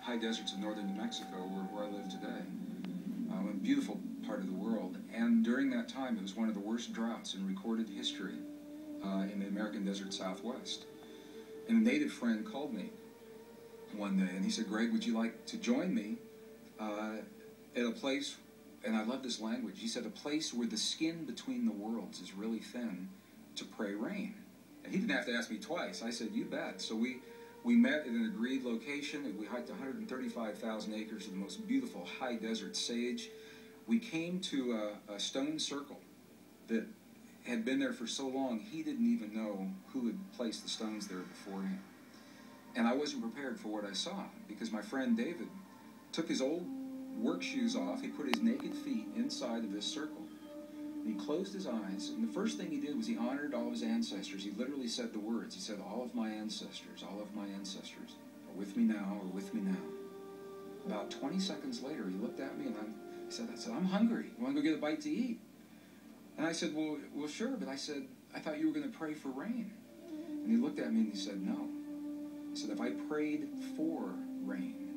high deserts of northern New Mexico, where I live today. A beautiful part of the world. And during that time, it was one of the worst droughts in recorded history in the American desert Southwest. And a native friend called me one day, and he said, "Greg, would you like to join me at a place," and I love this language, he said, "a place where the skin between the worlds is really thin, to pray rain." And he didn't have to ask me twice. I said, "You bet." So we met at an agreed location, and we hiked 135,000 acres of the most beautiful high desert sage. We came to a stone circle that had been there for so long, he didn't even know who had placed the stones there before him. And I wasn't prepared for what I saw, because my friend David took his old work shoes off, he put his naked feet inside of this circle, and he closed his eyes, and the first thing he did was he honored all of his ancestors. He literally said the words. He said, all of my ancestors are with me now, are with me now. About 20 seconds later, he looked at me, and I said, "I'm hungry. You want to go get a bite to eat?" And I said, well, sure, but I said, "I thought you were going to pray for rain." And he looked at me and he said, "No." He said, "If I prayed for rain,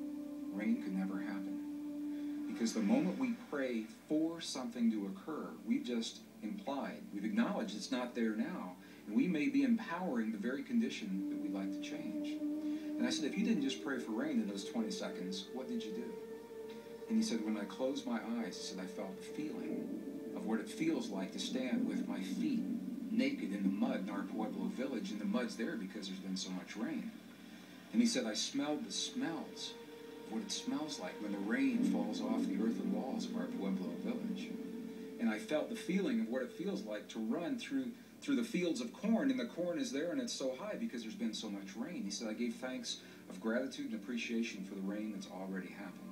rain could never happen. Because the moment we pray for something to occur, we've just implied, we've acknowledged it's not there now, and we may be empowering the very condition that we'd like to change." And I said, "If you didn't just pray for rain in those 20 seconds, what did you do?" And he said, "When I closed my eyes," he said, "I felt the feeling of what it feels like to stand with my feet naked in the mud in our Pueblo village, and the mud's there because there's been so much rain." And he said, "I smelled the smells of what it smells like when the rain falls off the earthen walls of our Pueblo village. And I felt the feeling of what it feels like to run through the fields of corn, and the corn is there and it's so high because there's been so much rain." He said, "I gave thanks of gratitude and appreciation for the rain that's already happened."